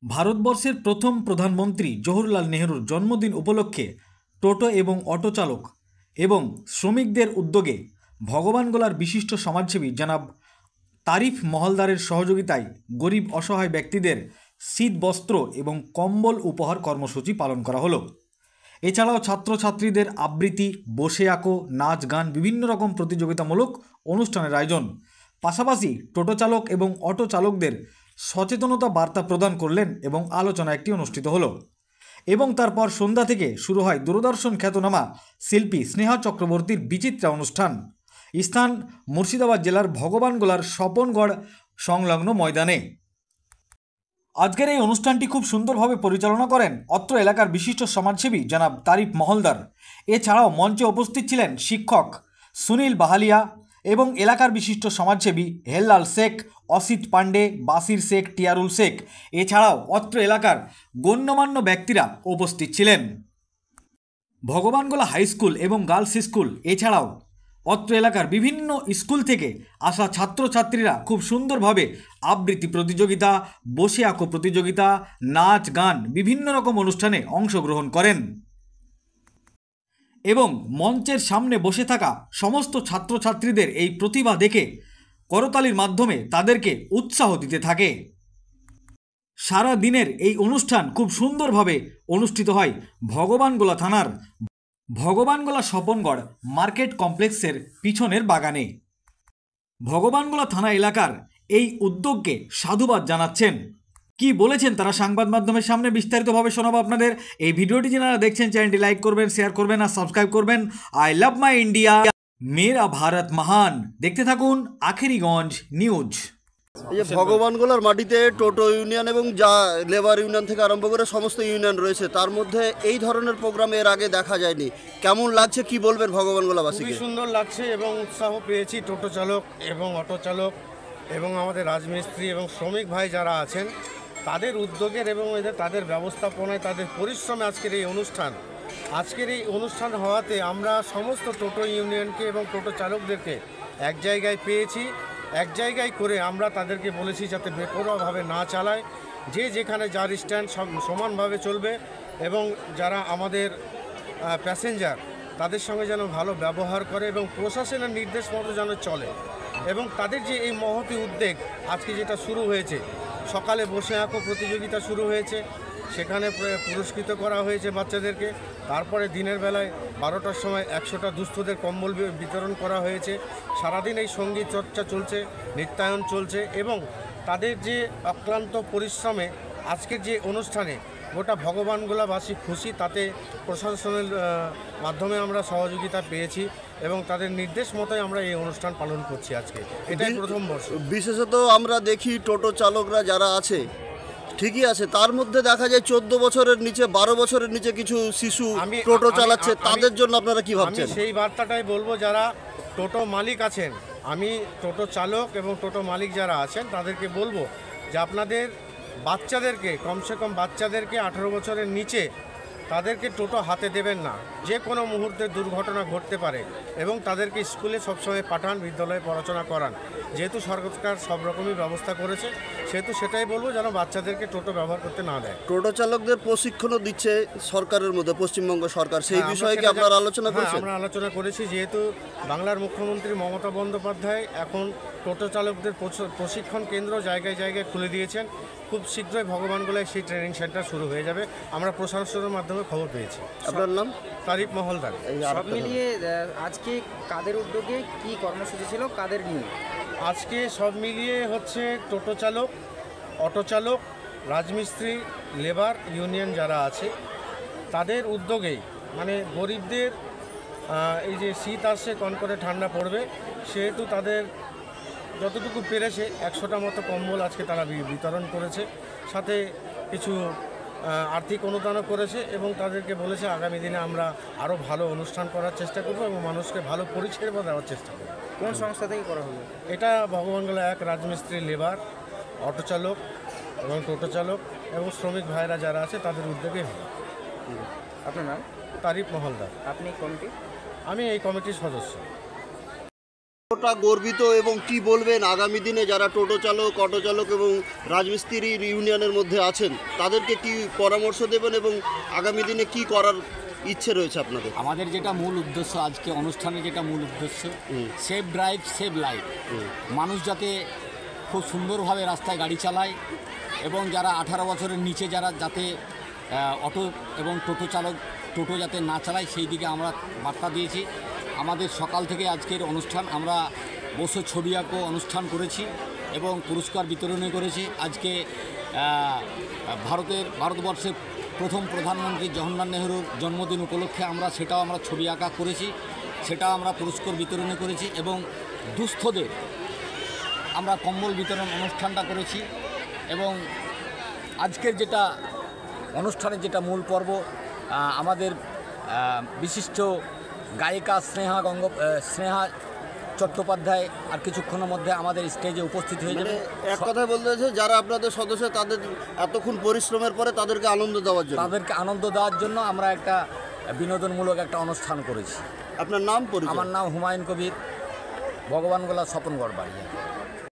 ভারতবর্ষের প্রথম প্রধানমন্ত্রী জওহরলাল নেহরুর জন্মদিন উপলক্ষে টোটো এবং অটো চালক এবং শ্রমিকদের উদ্যোগে ভগবানগোলার বিশিষ্ট সমাজসেবী জনাব তারিফ মহলদারের সহযোগিতায় গরিব অসহায় ব্যক্তিদের শীত বস্ত্র এবং কম্বল উপহার কর্মসূচি পালন করা হলো। এছাড়াও ছাত্রছাত্রীদের আবৃত্তি, বসে আঁকো, নাচ গান, বিভিন্ন রকম প্রতিযোগিতামূলক অনুষ্ঠানের আয়োজন, পাশাপাশি টোটো চালক এবং অটো চালকদের সচেতনতা বার্তা প্রদান করলেন এবং আলোচনা একটি অনুষ্ঠিত হলো। এবং তারপর সন্ধ্যা থেকে শুরু হয় দূরদর্শন খ্যাতনামা শিল্পী স্নেহা চক্রবর্তীর বিচিত্রা অনুষ্ঠান। স্থান মুর্শিদাবাদ জেলার ভগবানগোলার স্বপনগড় সংলগ্ন ময়দানে। আজকের এই অনুষ্ঠানটি খুব সুন্দরভাবে পরিচালনা করেন অত্র এলাকার বিশিষ্ট সমাজসেবী জনাব তারিফ মহলদার। এছাড়াও মঞ্চে উপস্থিত ছিলেন শিক্ষক সুনীল বাহালিয়া এবং এলাকার বিশিষ্ট সমাজসেবী হেল্লাল শেখ, অসিত পাণ্ডে, বাসির শেখ, টিয়ারুল শেখ। এছাড়াও অত্র এলাকার গণ্যমান্য ব্যক্তিরা উপস্থিত ছিলেন। ভগবানগোলা হাই স্কুল এবং গার্লস স্কুল এছাড়াও অত্র এলাকার বিভিন্ন স্কুল থেকে আসা ছাত্রছাত্রীরা খুব সুন্দরভাবে আবৃত্তি প্রতিযোগিতা, বসে আঁকো প্রতিযোগিতা, নাচ গান, বিভিন্ন রকম অনুষ্ঠানে অংশগ্রহণ করেন এবং মঞ্চের সামনে বসে থাকা সমস্ত ছাত্রছাত্রীদের এই প্রতিভা দেখে করতালির মাধ্যমে তাদেরকে উৎসাহ দিতে থাকে। সারা দিনের এই অনুষ্ঠান খুব সুন্দরভাবে অনুষ্ঠিত হয় ভগবানগোলা থানার ভগবানগোলা স্বপনগড় মার্কেট কমপ্লেক্সের পিছনের বাগানে। ভগবানগোলা থানা এলাকার এই উদ্যোগকে সাধুবাদ জানাচ্ছেন। কি বলেছেন তারা সংবাদ মাধ্যমের সামনে বিস্তারিতভাবে শোনাবো আপনাদের। এই ভিডিওটি যারা দেখছেন চ্যানেলটি লাইক করবেন, শেয়ার করবেন আর সাবস্ক্রাইব করবেন। আই লাভ মাই ইন্ডিয়া, মেরা ভারত মহান। দেখতে থাকুন আখেরিগঞ্জ নিউজ। এই যে ভগবানগোলার মাটিতে টোটো ইউনিয়ন এবং যা লেবার ইউনিয়ন থেকে আরম্ভ করে সমস্ত ইউনিয়ন রয়েছে, তার মধ্যে এই ধরনের প্রোগ্রাম এর আগে দেখা যায়নি। কেমন লাগছে, কি বলবেন ভগবানগোলাবাসীকে? খুবই সুন্দর লাগছে এবং উৎসাহ পেয়েছি টোটো চালক এবং অটো চালক এবং আমাদের রাজমিস্ত্রি এবং শ্রমিক ভাই যারা আছেন তাদের উদ্যোগের এবং তাদের ব্যবস্থাপনায়, তাদের পরিশ্রমে আজকের এই অনুষ্ঠান হওয়াতে আমরা সমস্ত টোটো ইউনিয়নকে এবং টোটো চালকদেরকে এক জায়গায় পেয়েছি। এক জায়গায় করে আমরা তাদেরকে বলেছি যাতে বেপরোয়াভাবে না চালায়, যে যেখানে যার স্ট্যান্ড সমানভাবে চলবে এবং যারা আমাদের প্যাসেঞ্জার তাদের সঙ্গে যেন ভালো ব্যবহার করে এবং প্রশাসনের নির্দেশ মতো যেন চলে। এবং তাদের যে এই মহতী উদ্যোগ আজকে যেটা শুরু হয়েছে, সকালে বসে আঁকো প্রতিযোগিতা শুরু হয়েছে, সেখানে পুরস্কৃত করা হয়েছে বাচ্চাদেরকে। তারপরে দিনের বেলায় 12টার সময় 100টা দুস্থদের কম্বল বিতরণ করা হয়েছে। সারাদিন এই সঙ্গীত চর্চা চলছে, নৃত্যায়ন চলছে এবং তাদের যে অক্লান্ত পরিশ্রমে আজকের যে অনুষ্ঠানে গোটা ভগবানগোলাবাসী খুশি। তাতে প্রশাসনের মাধ্যমে আমরা সহযোগিতা পেয়েছি এবং তাদের নির্দেশ মতোই আমরা এই অনুষ্ঠান পালন করছি আজকে। এটাই প্রথম বর্ষ। বিশেষত আমরা দেখি টোটো চালকরা যারা আছে ঠিকই আছে, তার মধ্যে দেখা যায় 14 বছরের নিচে, 12 বছরের নিচে কিছু শিশু টোটো চালাচ্ছে। তাদের জন্য আপনারা কি ভাবছেন? সেই বার্তাটাই বলবো, যারা টোটো মালিক আছেন, আমি টোটো চালক এবং টোটো মালিক যারা আছেন তাদেরকে বলবো যে আপনাদের বাচ্চাদেরকে, কমসে কম বাচ্চাদেরকে 18 বছরের নিচে তাদেরকে টোটো হাতে দেবেন না। যে কোনো মুহূর্তে দুর্ঘটনা ঘটতে পারে এবং তাদেরকে স্কুলে সবসময় পাঠান, বিদ্যালয়ে পড়াশোনা করান। যেহেতু সরকার সব রকমই ব্যবস্থা করেছে, সেহেতু সেটাই বলবো যেন বাচ্চাদেরকে টোটো ব্যবহার করতে না দেয়। টোটো চালকদের প্রশিক্ষণও দিচ্ছে সরকারের মধ্যে, পশ্চিমবঙ্গ সরকার। সেই বিষয়ে কি আপনারা আলোচনা করেছেন? আমরা আলোচনা করেছি, যেহেতু বাংলার মুখ্যমন্ত্রী মমতা বন্দ্যোপাধ্যায় এখন টোটো চালকদের প্রশিক্ষণ কেন্দ্র জায়গায় জায়গায় খুলে দিয়েছেন। খুব শীঘ্রই ভগবানগোলায় সেই ট্রেনিং সেন্টার শুরু হয়ে যাবে। আমরা প্রশাসনের মাধ্যমে খবর পেয়েছি। আপনার নাম? তারিফ মহলদার। সব মিলিয়ে আজকে কাদের উদ্যোগে কি কর্মসূচি ছিল, কাদের নিয়ে? আজকে সব মিলিয়ে হচ্ছে টোটো চালক, অটো চালক, রাজমিস্ত্রি, লেবার ইউনিয়ন যারা আছে তাদের উদ্যোগেই, মানে গরিবদের এই যে শীত আসছে, কনকনে ঠান্ডা পড়বে, সেহেতু তাদের যতটুকু পেরেছে 100টা মতো কম্বল আজকে তারা বিতরণ করেছে। সাথে কিছু আর্থিক অনুদানও করেছে এবং তাদেরকে বলেছে আগামী দিনে আমরা আরও ভালো অনুষ্ঠান করার চেষ্টা করব এবং মানুষকে ভালো পরিষেবা দেওয়ার চেষ্টা করব। কোন সংস্থা থেকে করা হলো এটা? ভগবানগোলা এক রাজমিস্ত্রি, লেবার, অটো চালক এবং টোটো চালক এবং শ্রমিক ভাইরা যারা আছে তাদের উদ্যোগে হলো। আপনার নাম? তারিফ মহলদার। আপনি কমিটি? আমি এই কমিটির সদস্য। ছোট কতটা গর্বিত এবং কি বলবেন আগামী দিনে যারা টোটো চালক, অটো চালক এবং রাজমিস্ত্রি ইউনিয়নের মধ্যে আছেন তাদেরকে কি পরামর্শ দেবেন এবং আগামী দিনে কি করার ইচ্ছে রয়েছে আপনাদের? আমাদের যেটা মূল উদ্দেশ্য, আজকে অনুষ্ঠানে যেটা মূল উদ্দেশ্য, সেফ ড্রাইভ সেভ লাইফ। মানুষ যাতে খুব সুন্দরভাবে রাস্তায় গাড়ি চালায় এবং যারা 18 বছরের নিচে যাতে অটো এবং টোটো যাতে না চালায় সেই দিকে আমরা বার্তা দিয়েছি। আমাদের সকাল থেকে আজকের অনুষ্ঠান আমরা বসে ছবি আঁকো অনুষ্ঠান করেছি এবং পুরস্কার বিতরণী করেছি। আজকে ভারতবর্ষের প্রথম প্রধানমন্ত্রী জওহরলাল নেহরুর জন্মদিন উপলক্ষে আমরা ছবি আঁকা করেছি, সেটাও আমরা পুরস্কার বিতরণী করেছি এবং দুস্থদের আমরা কম্বল বিতরণ অনুষ্ঠানটা করেছি। এবং আজকের যেটা অনুষ্ঠানের যেটা মূল পর্ব, আমাদের বিশিষ্ট গায়িকা স্নেহা চট্টোপাধ্যায় আর কিছুক্ষণের মধ্যে আমাদের স্টেজে উপস্থিত হয়ে যাবে। এক কথায় বলতে চাইছে যারা আপনাদের সদস্য তাদের এতক্ষণ পরিশ্রমের পরে তাদেরকে আনন্দ দেওয়ার জন্য আমরা একটা বিনোদনমূলক একটা অনুষ্ঠান করেছি। আপনার নাম? আমার নাম হুমায়ুন কবির, ভগবানগোলা স্বপনগড় বাড়ি।